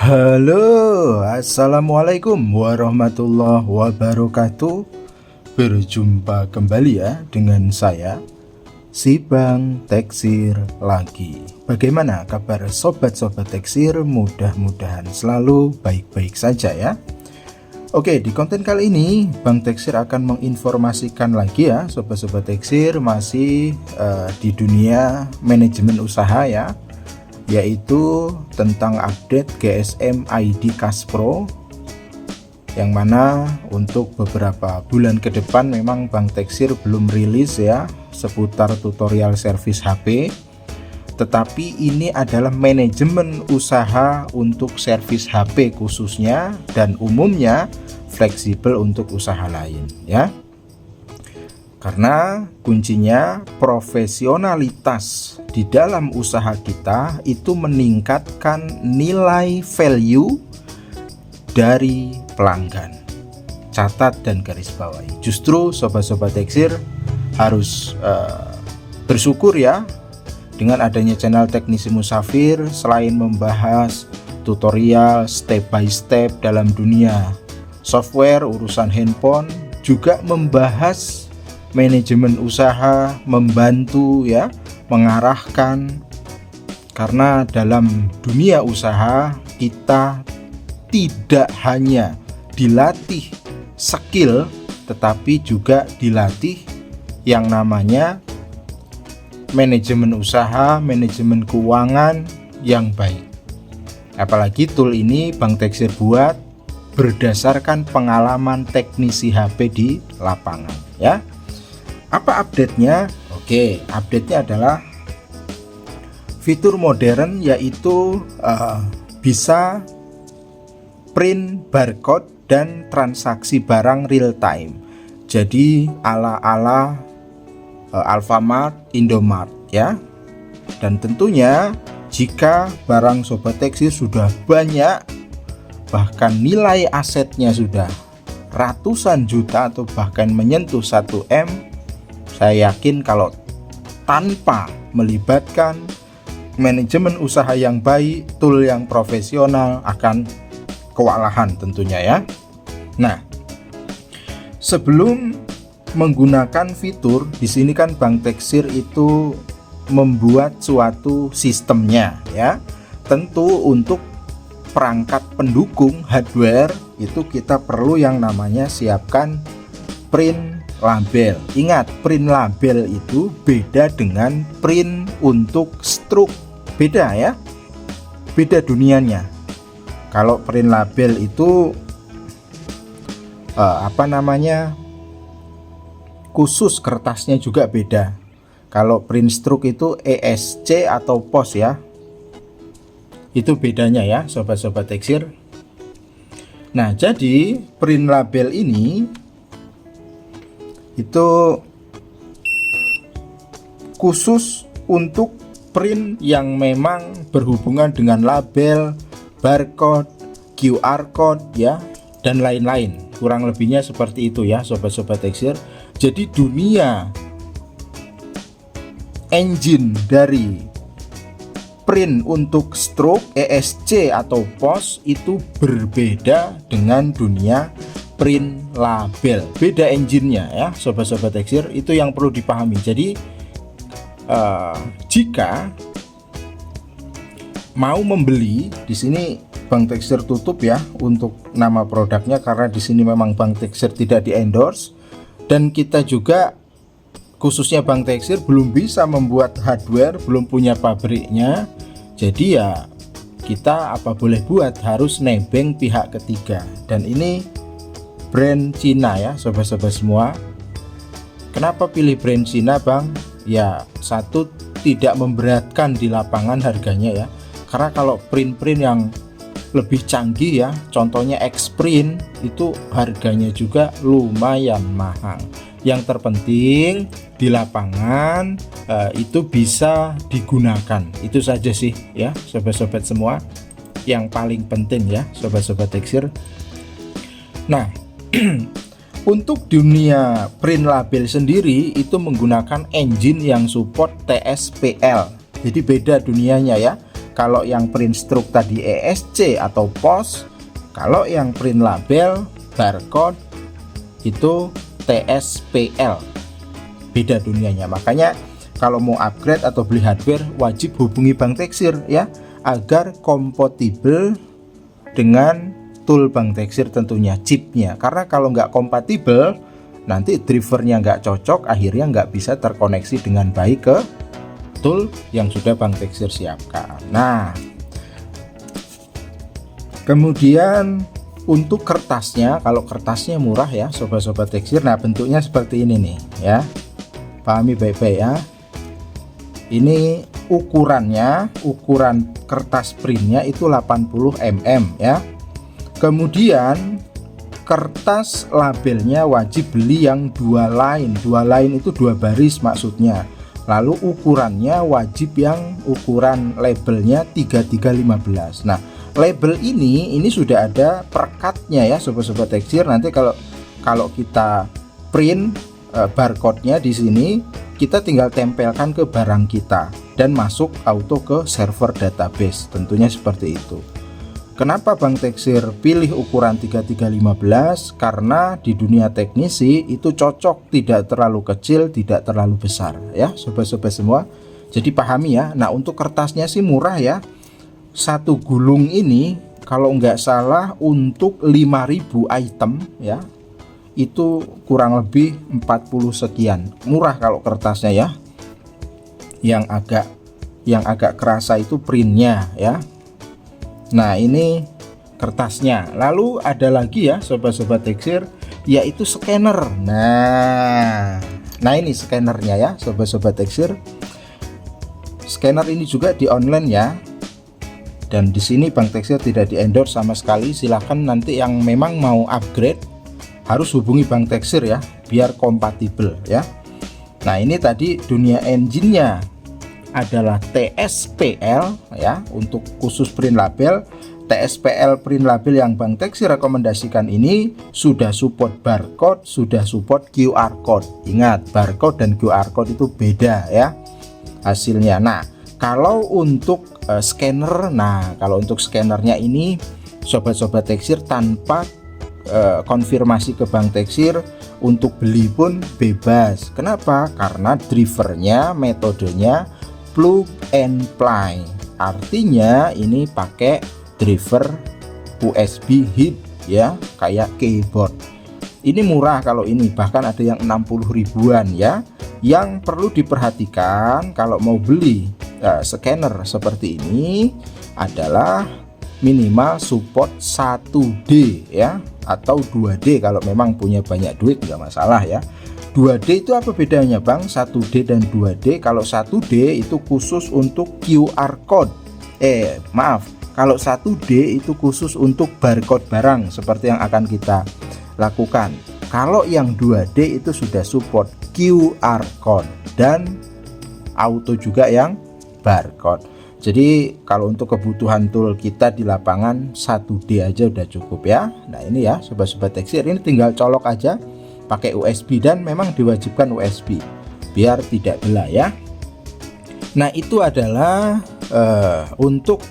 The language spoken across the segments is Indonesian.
Halo, assalamualaikum warahmatullahi wabarakatuh. Berjumpa kembali ya dengan saya, si Bang Teksir lagi. Bagaimana kabar sobat-sobat Teksir? Mudah-mudahan selalu baik-baik saja ya. Oke, di konten kali ini Bang Teksir akan menginformasikan lagi ya sobat-sobat Teksir, masih di dunia manajemen usaha ya, yaitu tentang update GSM ID Caspro, yang mana untuk beberapa bulan ke depan memang Bang Teksir belum rilis ya seputar tutorial servis HP, tetapi ini adalah manajemen usaha untuk servis HP khususnya, dan umumnya fleksibel untuk usaha lain ya. Karena kuncinya profesionalitas di dalam usaha kita itu meningkatkan nilai value dari pelanggan. Catat dan garis bawahi. Justru sobat-sobat Teksir harus bersyukur ya dengan adanya channel Teknisi Musafir. Selain membahas tutorial step by step dalam dunia software, urusan handphone, juga membahas manajemen usaha, membantu ya, mengarahkan. Karena dalam dunia usaha kita tidak hanya dilatih skill, tetapi juga dilatih yang namanya manajemen usaha, manajemen keuangan yang baik. Apalagi tool ini Bang Teksir buat berdasarkan pengalaman teknisi HP di lapangan ya. Apa update-nya? Oke, update-nya adalah fitur modern, yaitu bisa print barcode dan transaksi barang real time. Jadi ala-ala Alfamart, Indomart ya. Dan tentunya jika barang sobat Teksir sudah banyak, bahkan nilai asetnya sudah ratusan juta atau bahkan menyentuh 1M, saya yakin kalau tanpa melibatkan manajemen usaha yang baik, tool yang profesional, akan kewalahan tentunya ya. Nah, sebelum menggunakan fitur di sini kan Bang Teksir itu membuat suatu sistemnya ya. Tentu untuk perangkat pendukung hardware itu kita perlu yang namanya siapkan print label. Ingat, print label itu beda dengan print untuk struk, beda ya, beda dunianya. Kalau print label itu khusus kertasnya juga beda. Kalau print struk itu ESC atau POS ya, itu bedanya ya sobat-sobat Teksir. Nah, jadi print label ini itu khusus untuk print yang memang berhubungan dengan label, barcode, QR code ya, dan lain-lain. Kurang lebihnya seperti itu ya sobat-sobat Teksir. Jadi dunia engine dari print untuk stroke, ESC atau POS itu berbeda dengan dunia print label. Beda engine-nya ya sobat-sobat Teksir, itu yang perlu dipahami. Jadi jika mau membeli, di sini Bang Teksir tutup ya untuk nama produknya, karena di sini memang Bang Teksir tidak di-endorse, dan kita juga khususnya Bang Teksir belum bisa membuat hardware, belum punya pabriknya. Jadi ya kita apa boleh buat, harus nebeng pihak ketiga. Dan ini brand Cina ya sobat-sobat semua. Kenapa pilih brand Cina Bang? Ya, satu, tidak memberatkan di lapangan harganya ya. Karena kalau print-print yang lebih canggih ya, contohnya Xprint, itu harganya juga lumayan mahal. Yang terpenting di lapangan itu bisa digunakan. Itu saja sih ya sobat-sobat semua, yang paling penting ya sobat-sobat Teksir. Nah, untuk dunia print label sendiri itu menggunakan engine yang support TSPL. Jadi beda dunianya ya. Kalau yang print struk tadi ESC atau POS, kalau yang print label, barcode itu TSPL. Beda dunianya. Makanya kalau mau upgrade atau beli hardware wajib hubungi Bank Teksir ya, agar kompatibel dengan tool Bank Teksir tentunya, chipnya. Karena kalau nggak kompatibel, nanti drivernya nggak cocok, akhirnya nggak bisa terkoneksi dengan baik ke tool yang sudah Bank Teksir siapkan. Nah, kemudian untuk kertasnya, kalau kertasnya murah ya sobat-sobat Teksir. Nah, bentuknya seperti ini nih ya, pahami baik-baik ya. Ini ukurannya, ukuran kertas printnya itu 80 mm ya. Kemudian kertas labelnya wajib beli yang 2 line. 2 line itu 2 baris maksudnya. Lalu ukurannya wajib yang ukuran labelnya 3315. Nah, label ini sudah ada perekatnya ya sobat-sobat Teksir. Nanti kalau kita print barcode-nya di sini, kita tinggal tempelkan ke barang kita dan masuk auto ke server database. Tentunya seperti itu. Kenapa Bank Teksir pilih ukuran 3315? Karena di dunia teknisi itu cocok, tidak terlalu kecil, tidak terlalu besar ya sobat-sobat semua. Jadi pahami ya. Nah, untuk kertasnya sih murah ya. Satu gulung ini kalau nggak salah untuk 5000 item ya, itu kurang lebih 40 sekian. Murah kalau kertasnya ya. Yang agak kerasa itu printnya ya. Nah, ini kertasnya. Lalu ada lagi ya sobat-sobat Teksir, yaitu scanner. Nah ini scannernya ya sobat-sobat Teksir. Scanner ini juga di online ya. Dan di sini Bank Teksir tidak di endorse sama sekali. Silahkan nanti yang memang mau upgrade harus hubungi Bank Teksir ya, biar kompatibel ya. Nah, ini tadi dunia engine-nya adalah TSPL ya, untuk khusus print label. TSPL print label yang Bank Teksir rekomendasikan ini sudah support barcode, sudah support QR code. Ingat, barcode dan QR code itu beda ya hasilnya. Nah, kalau untuk scanner, kalau untuk scannernya ini sobat-sobat Teksir tanpa konfirmasi ke Bank Teksir untuk beli pun bebas. Kenapa? Karena drivernya, metodenya plug and play. Artinya ini pakai driver USB hip ya, kayak keyboard. Ini murah kalau ini, bahkan ada yang 60 ribuan ya. Yang perlu diperhatikan kalau mau beli scanner seperti ini adalah minimal support 1D ya, atau 2D kalau memang punya banyak duit nggak masalah ya. 2D itu apa bedanya Bang? 1D dan 2D. Kalau 1D itu khusus untuk QR code. Kalau 1D itu khusus untuk barcode barang seperti yang akan kita lakukan. Kalau yang 2D itu sudah support QR code dan auto juga yang barcode. Jadi kalau untuk kebutuhan tool kita di lapangan 1D aja udah cukup ya. Nah, ini ya sobat-sobat Teksir, ini tinggal colok aja pakai USB dan memang diwajibkan USB biar tidak belah ya. Nah, itu adalah untuk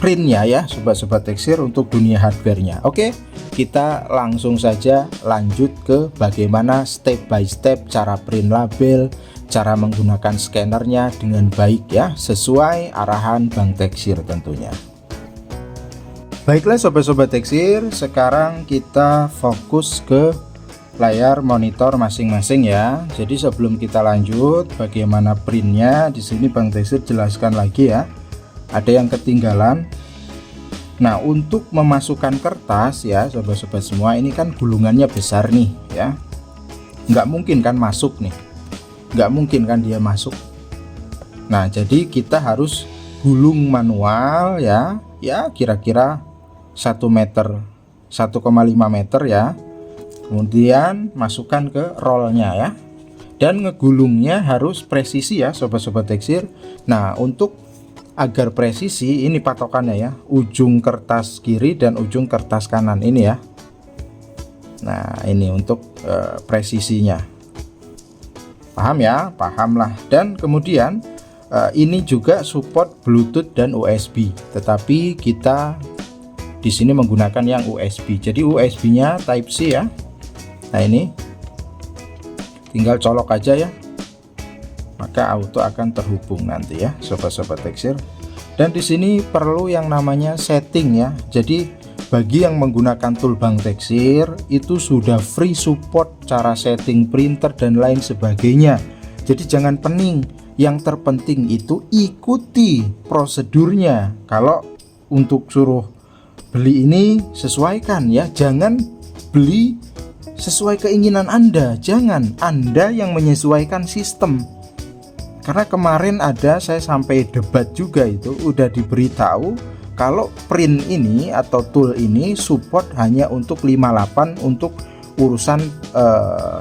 printnya ya sobat-sobat Teksir, untuk dunia hardwarenya. Oke, kita langsung saja lanjut ke bagaimana step by step cara print label, cara menggunakan scannernya dengan baik ya, sesuai arahan Bank Teksir tentunya. Baiklah sobat-sobat Teksir, sekarang kita fokus ke layar monitor masing-masing ya. Jadi sebelum kita lanjut bagaimana printnya, di sini Bang Teksir jelaskan lagi ya. Ada yang ketinggalan. Nah, untuk memasukkan kertas ya sobat-sobat semua, ini kan gulungannya besar nih ya. Nggak mungkin kan masuk nih. Nggak mungkin kan dia masuk. Nah, jadi kita harus gulung manual ya. Ya kira-kira 1 meter, 1,5 meter ya. Kemudian masukkan ke rollnya ya. Dan ngegulungnya harus presisi ya sobat-sobat Teksir. Nah, untuk agar presisi, ini patokannya ya, ujung kertas kiri dan ujung kertas kanan ini ya. Nah, ini untuk presisinya. Paham ya? Paham lah. Dan kemudian Ini juga support Bluetooth dan USB, tetapi kita di sini menggunakan yang USB. Jadi USB-nya Type C ya. Nah ini tinggal colok aja ya, maka auto akan terhubung nanti ya, sobat-sobat tekstil. Dan di sini perlu yang namanya setting ya. Jadi bagi yang menggunakan tool Bank Tekstil itu sudah free support cara setting printer dan lain sebagainya. Jadi jangan pening. Yang terpenting itu ikuti prosedurnya. Kalau untuk suruh beli ini sesuaikan ya, jangan beli sesuai keinginan Anda. Jangan, Anda yang menyesuaikan sistem. Karena kemarin ada saya sampai debat juga, itu udah diberitahu kalau print ini atau tool ini support hanya untuk 58 untuk urusan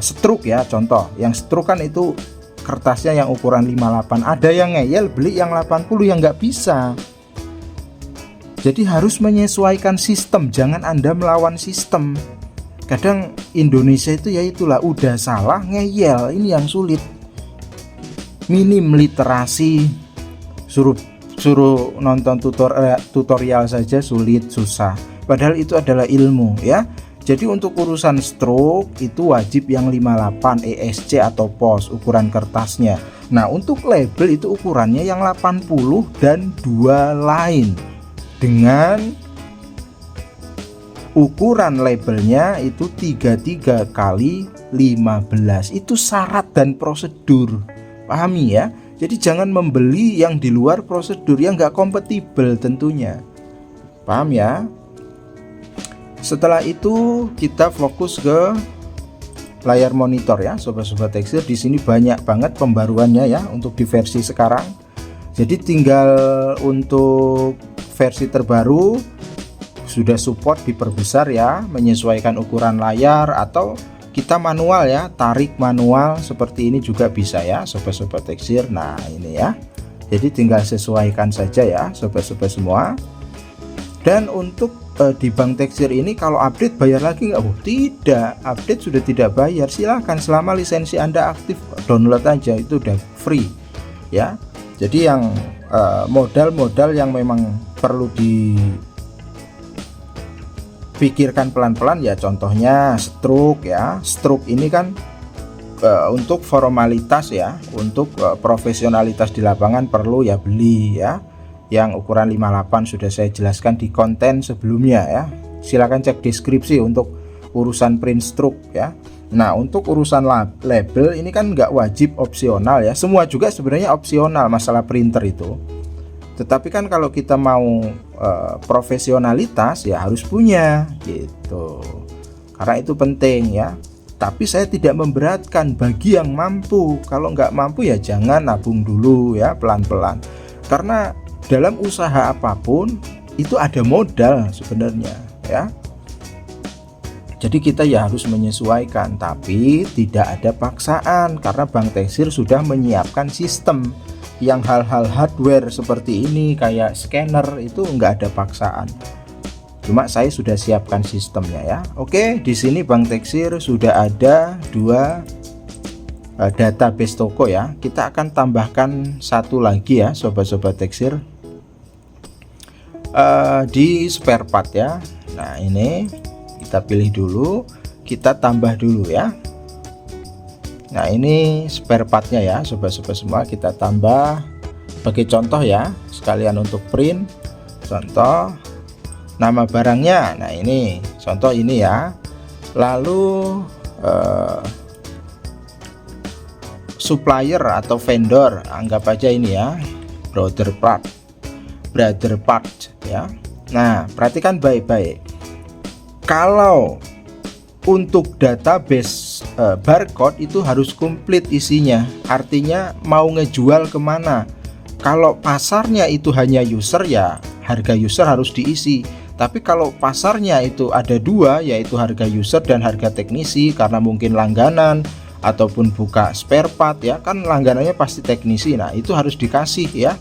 stroke ya. Contoh yang stroke kan itu kertasnya yang ukuran 58, ada yang ngeyel beli yang 80 yang nggak bisa. Jadi harus menyesuaikan sistem, jangan Anda melawan sistem. Kadang Indonesia itu ya itulah, udah salah ngeyel, ini yang sulit. Minim literasi, suruh nonton tutorial saja sulit, susah. Padahal itu adalah ilmu ya. Jadi untuk urusan stroke itu wajib yang 58 ESC atau POS ukuran kertasnya. Nah untuk label itu ukurannya yang 80 dan 2 line dengan ukuran labelnya itu 33 kali 15. Itu syarat dan prosedur, pahami ya. Jadi jangan membeli yang di luar prosedur yang nggak kompatibel tentunya, paham ya. Setelah itu kita fokus ke layar monitor ya, sobat-sobat tekstil. Di sini banyak banget pembaruannya ya untuk di versi sekarang. Jadi tinggal untuk versi terbaru sudah support diperbesar ya, menyesuaikan ukuran layar, atau kita manual ya, tarik manual seperti ini juga bisa ya, sobat-sobat tekstil. Nah ini ya, jadi tinggal sesuaikan saja ya, sobat-sobat semua. Dan untuk di Bank Tekstil ini kalau update bayar lagi nggak? Oh tidak, update sudah tidak bayar. Silahkan selama lisensi Anda aktif, download aja, itu udah free ya. Jadi yang modal-modal yang memang perlu dipikirkan pelan-pelan ya, contohnya stroke ya. Stroke ini kan untuk formalitas ya, untuk profesionalitas di lapangan perlu ya beli ya. Yang ukuran 58 sudah saya jelaskan di konten sebelumnya ya. Silakan cek deskripsi untuk urusan print stroke ya. Nah untuk urusan label ini kan nggak wajib, opsional ya. Semua juga sebenarnya opsional masalah printer itu. Tetapi kan kalau kita mau profesionalitas ya harus punya gitu. Karena itu penting ya. Tapi saya tidak memberatkan bagi yang mampu. Kalau nggak mampu ya jangan, nabung dulu ya, pelan-pelan. Karena dalam usaha apapun itu ada modal sebenarnya ya. Jadi kita ya harus menyesuaikan, tapi tidak ada paksaan karena Bank Tekstil sudah menyiapkan sistem yang hal-hal hardware seperti ini kayak scanner itu nggak ada paksaan. Cuma saya sudah siapkan sistemnya ya. Oke, di sini Bank Tekstil sudah ada 2 database toko ya. Kita akan tambahkan satu lagi ya, sobat-sobat tekstil. Di spare part ya. Nah ini kita pilih dulu, kita tambah dulu ya. Nah ini spare partnya ya, sobat-sobat semua, kita tambah sebagai contoh ya, sekalian untuk print. Contoh nama barangnya, nah ini contoh ini ya. Lalu supplier atau vendor, anggap aja ini ya, brother part ya. Nah perhatikan baik-baik, kalau untuk database barcode itu harus komplit isinya, artinya mau ngejual kemana. Kalau pasarnya itu hanya user ya harga user harus diisi, tapi kalau pasarnya itu ada 2, yaitu harga user dan harga teknisi, karena mungkin langganan ataupun buka spare part ya kan, langganannya pasti teknisi. Nah itu harus dikasih ya,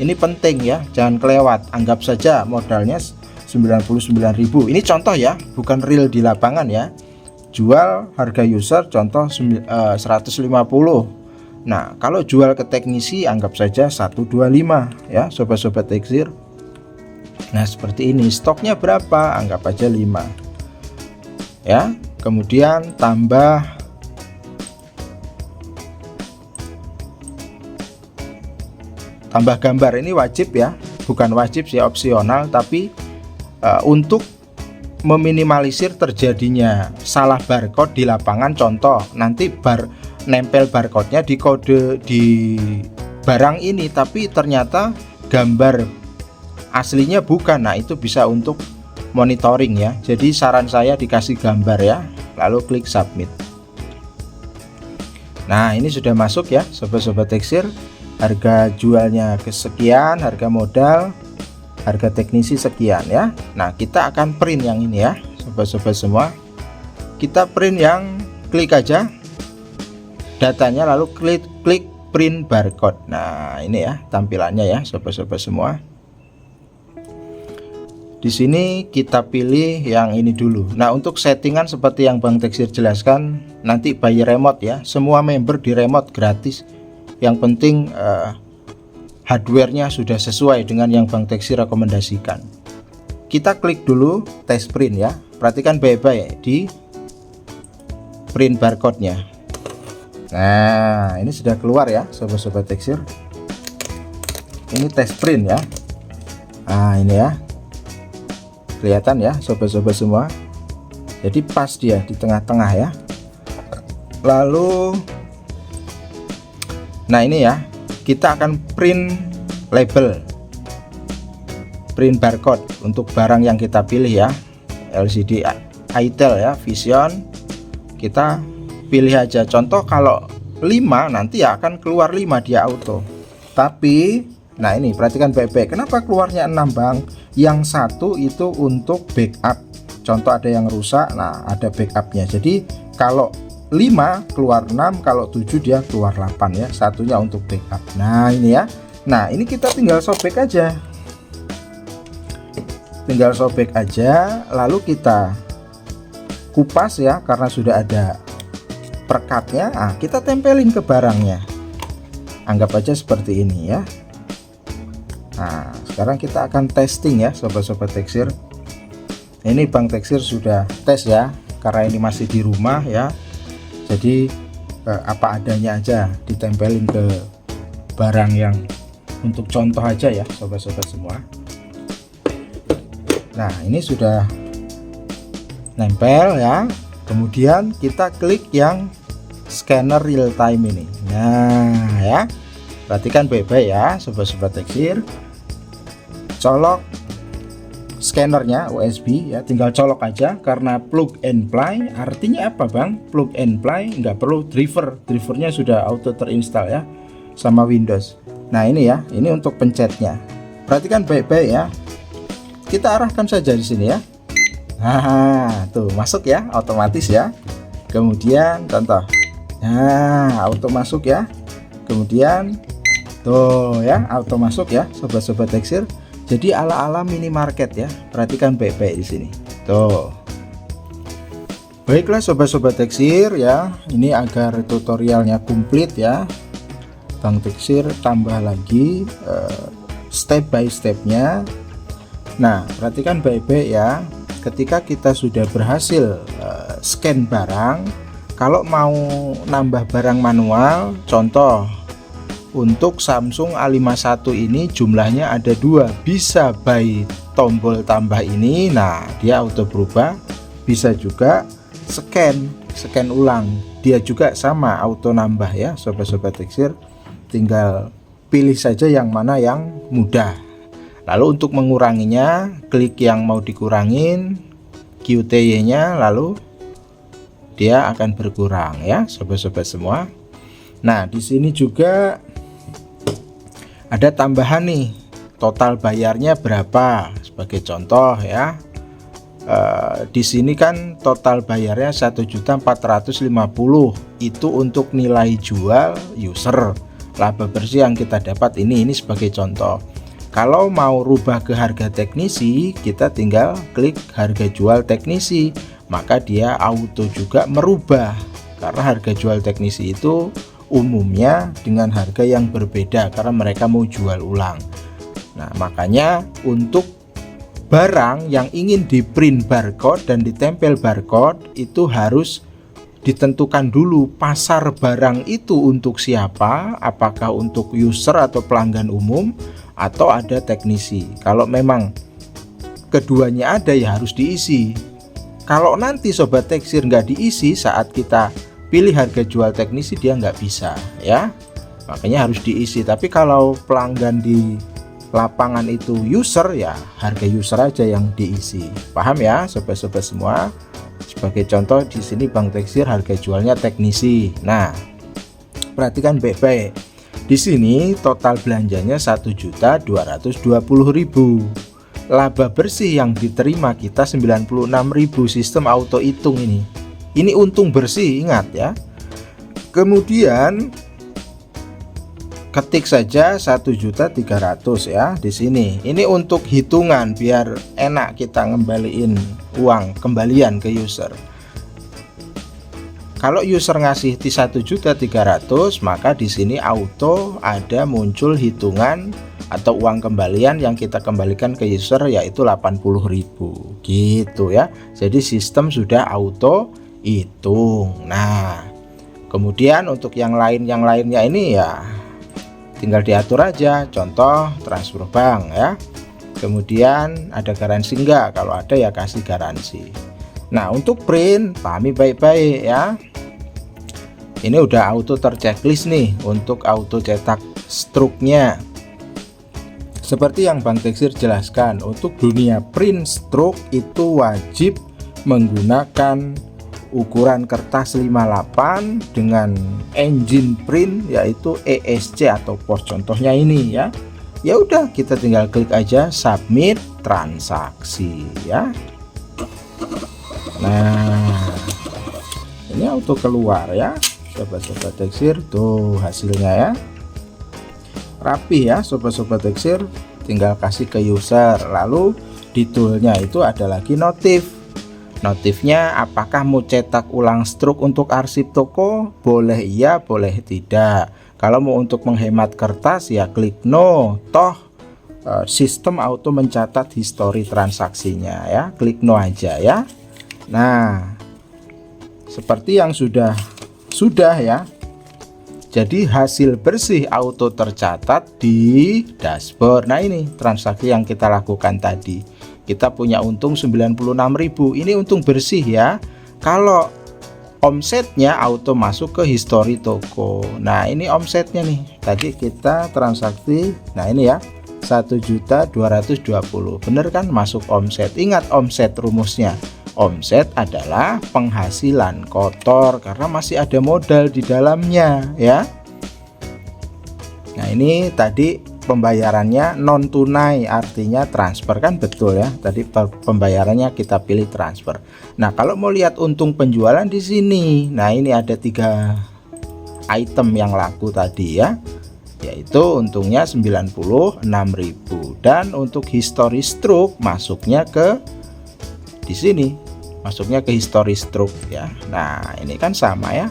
ini penting ya, jangan kelewat. Anggap saja modalnya 99.000, ini contoh ya, bukan real di lapangan ya. Jual harga user contoh 150, Nah, kalau jual ke teknisi anggap saja 125 ya sobat-sobat teksir. Nah, seperti ini. Stoknya berapa? Anggap aja 5 ya. Kemudian tambah gambar. Ini wajib ya, bukan wajib sih, opsional, tapi untuk meminimalisir terjadinya salah barcode di lapangan. Contoh, nanti nempel barcode-nya di kode di barang ini, tapi ternyata gambar aslinya bukan. Nah, itu bisa untuk monitoring ya. Jadi saran saya dikasih gambar ya, lalu klik submit. Nah, ini sudah masuk ya sobat-sobat teksir. Harga jualnya kesekian, harga modal, harga teknisi sekian ya. Nah, kita akan print yang ini ya sobat-sobat semua. Kita print yang, klik aja datanya, lalu klik print barcode. Nah, ini ya tampilannya ya sobat-sobat semua. Di sini kita pilih yang ini dulu. Nah, untuk settingan seperti yang Bang Teksir jelaskan, nanti by remote ya. Semua member di remote gratis. Yang penting hardware-nya sudah sesuai dengan yang Bang Teksir rekomendasikan. Kita klik dulu tes print ya. Perhatikan baik-baik di print barcode-nya. Nah, ini sudah keluar ya sobat-sobat teksir. Ini tes print ya. Nah, ini ya. Kelihatan ya sobat-sobat semua. Jadi pas dia di tengah-tengah ya. Lalu nah, ini ya, kita akan print label, print barcode untuk barang yang kita pilih ya. LCD ITEL ya, Vision. Kita pilih aja. Contoh kalau 5 nanti ya akan keluar 5 dia auto. Tapi nah, ini perhatikan baik-baik. Kenapa keluarnya 6 Bang? Yang satu itu untuk backup. Contoh ada yang rusak, nah ada backupnya. Jadi kalau 5 keluar 6, kalau 7 dia keluar 8 ya. Satunya untuk backup. Nah, ini ya. Nah, ini kita tinggal sobek aja. Tinggal sobek aja, lalu kita kupas ya, karena sudah ada perekatnya. Nah, kita tempelin ke barangnya. Anggap aja seperti ini ya. Nah, sekarang kita akan testing ya sobat-sobat teksir. Ini Bang Teksir sudah tes ya, karena ini masih di rumah ya. Jadi apa adanya aja ditempelin ke barang yang untuk contoh aja ya sobat-sobat semua. Nah, ini sudah nempel ya. Kemudian kita klik yang scanner real time ini. Nah ya, perhatikan baik-baik ya sobat-sobat teksir. Colok scannernya USB ya, tinggal colok aja. Karena plug and play, artinya apa Bang? Plug and play, nggak perlu drivernya sudah auto terinstall ya sama Windows. Nah, ini ya, ini untuk pencetnya. Perhatikan baik-baik ya. Kita arahkan saja di sini ya. Nah, tuh masuk ya, otomatis ya. Kemudian contoh, nah auto masuk ya. Kemudian tuh ya, auto masuk ya sobat-sobat teksir. Jadi ala-ala minimarket ya. Perhatikan baik-baik di sini. Tuh. Baiklah sobat-sobat teksir ya. Ini agar tutorialnya komplit ya, Bang Teksir tambah lagi step by stepnya. Nah, perhatikan baik-baik ya. Ketika kita sudah berhasil scan barang, kalau mau nambah barang manual, contoh untuk Samsung A51 ini jumlahnya ada 2, bisa by tombol tambah ini, nah dia auto berubah. Bisa juga scan ulang, dia juga sama auto nambah ya sobat-sobat teksir. Tinggal pilih saja yang mana yang mudah. Lalu untuk menguranginya, klik yang mau dikurangin, QTY nya, lalu dia akan berkurang ya sobat-sobat semua. Nah, di sini juga ada tambahan nih, total bayarnya berapa sebagai contoh ya. Di sini kan total bayarnya 1.450.000, itu untuk nilai jual user. Laba bersih yang kita dapat ini sebagai contoh. Kalau mau rubah ke harga teknisi, kita tinggal klik harga jual teknisi, maka dia auto juga merubah. Karena harga jual teknisi itu umumnya dengan harga yang berbeda karena mereka mau jual ulang. Nah, makanya untuk barang yang ingin di print barcode dan ditempel barcode itu harus ditentukan dulu pasar barang itu untuk siapa, apakah untuk user atau pelanggan umum atau ada teknisi. Kalau memang keduanya ada ya harus diisi. Kalau nanti sobat teksir nggak diisi saat kita pilih harga jual teknisi, dia nggak bisa ya, makanya harus diisi. Tapi kalau pelanggan di lapangan itu user, ya harga user aja yang diisi. Paham ya sobat-sobat semua? Sebagai contoh di sini Bang Teksir harga jualnya teknisi. Nah, perhatikan baik-baik. Di sini total belanjanya 1.220.000. Laba bersih yang diterima kita 96.000. Sistem auto hitung ini. Ini untung bersih, ingat ya. Kemudian ketik saja 1.300.000 ya di sini. Ini untuk hitungan biar enak kita ngembaliin uang kembalian ke user. Kalau user ngasih di 1.300.000, maka di sini auto ada muncul hitungan atau uang kembalian yang kita kembalikan ke user yaitu 80.000 gitu ya. Jadi sistem sudah auto hitung. Nah, kemudian untuk yang lainnya ini ya tinggal diatur aja, contoh transfer bank ya. Kemudian ada garansi enggak, kalau ada ya kasih garansi. Nah, untuk print pahami baik-baik ya. Ini udah auto terchecklist nih untuk auto cetak struknya. Seperti yang Bang Teksir jelaskan, untuk dunia print stroke itu wajib menggunakan ukuran kertas 58 dengan engine print yaitu ESC atau pos. Contohnya ini ya. Ya udah, kita tinggal klik aja submit transaksi ya. Nah, ini auto keluar ya sobat-sobat Teksir. Tuh hasilnya ya, rapi ya sobat-sobat Teksir. Tinggal kasih ke user, lalu di toolnya itu ada lagi notif. Notifnya apakah mau cetak ulang struk untuk arsip toko, boleh iya boleh tidak. Kalau mau untuk menghemat kertas ya klik no, toh sistem auto mencatat histori transaksinya ya, klik no aja ya. Nah, seperti yang sudah ya. Jadi hasil bersih auto tercatat di dashboard. Nah, ini transaksi yang kita lakukan tadi. Kita punya untung 96.000. Ini untung bersih ya. Kalau omsetnya auto masuk ke histori toko. Nah, ini omsetnya nih. Tadi kita transaksi. Nah, ini ya 1.220.000. Bener kan masuk omset. Ingat omset rumusnya. Omset adalah penghasilan kotor karena masih ada modal di dalamnya ya. Nah, ini tadi pembayarannya non tunai, artinya transfer kan, betul ya. Tadi pembayarannya kita pilih transfer. Nah, kalau mau lihat untung penjualan di sini. Nah, ini ada 3 item yang laku tadi ya. Yaitu untungnya 96.000 dan untuk history stroke masuknya ke di sini. Masuknya ke history stroke ya. Nah, ini kan sama ya.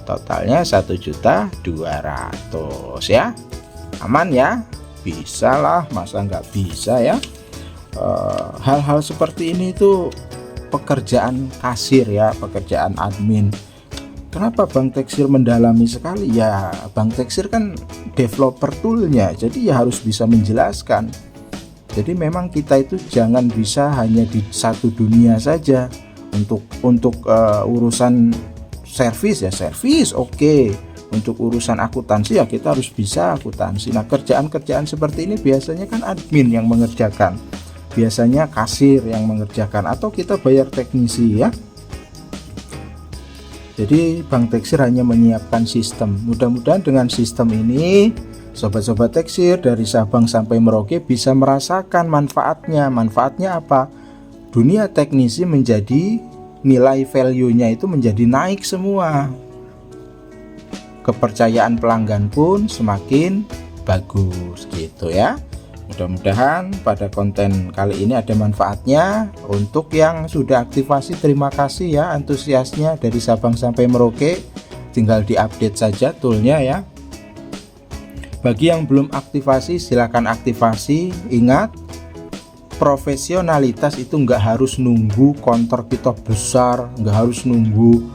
Totalnya 1.200.000 ya. Aman ya, bisa lah, masa nggak bisa ya. Hal-hal seperti ini tuh pekerjaan kasir ya, pekerjaan admin. Kenapa Bang Teksir mendalami sekali ya? Bang Teksir kan developer toolnya, jadi ya harus bisa menjelaskan. Jadi memang kita itu jangan bisa hanya di satu dunia saja. Untuk urusan servis ya servis, oke. Untuk urusan akuntansi ya kita harus bisa akuntansi. Nah, kerjaan-kerjaan seperti ini biasanya kan admin yang mengerjakan, biasanya kasir yang mengerjakan, atau kita bayar teknisi ya. Jadi Bang Teksir hanya menyiapkan sistem. Mudah-mudahan dengan sistem ini sobat-sobat Teksir dari Sabang sampai Merauke bisa merasakan manfaatnya. Manfaatnya apa? Dunia teknisi menjadi nilai value-nya itu menjadi naik semua. Kepercayaan pelanggan pun semakin bagus gitu ya. Mudah-mudahan pada konten kali ini ada manfaatnya. Untuk yang sudah aktivasi, terima kasih ya antusiasnya dari Sabang sampai Merauke. tinggal diupdate saja toolnya ya. Bagi yang belum aktivasi silahkan aktivasi. Ingat, profesionalitas itu nggak harus nunggu konter kita besar, nggak harus nunggu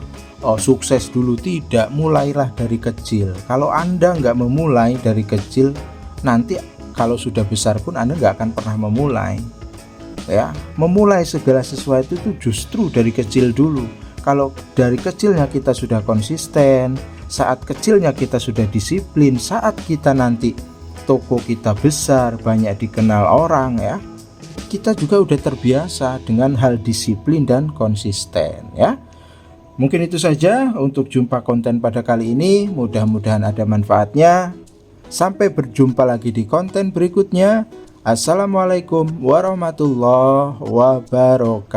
sukses dulu, tidak. Mulailah dari kecil. Kalau Anda nggak memulai dari kecil, nanti kalau sudah besar pun Anda nggak akan pernah memulai ya. Memulai segala sesuatu itu justru dari kecil dulu. Kalau dari kecilnya kita sudah konsisten, saat kecilnya kita sudah disiplin, saat kita nanti toko kita besar, banyak dikenal orang ya, kita juga udah terbiasa dengan hal disiplin dan konsisten ya. Mungkin itu saja untuk jumpa konten pada kali ini, mudah-mudahan ada manfaatnya. Sampai berjumpa lagi di konten berikutnya. Assalamualaikum warahmatullahi wabarakatuh.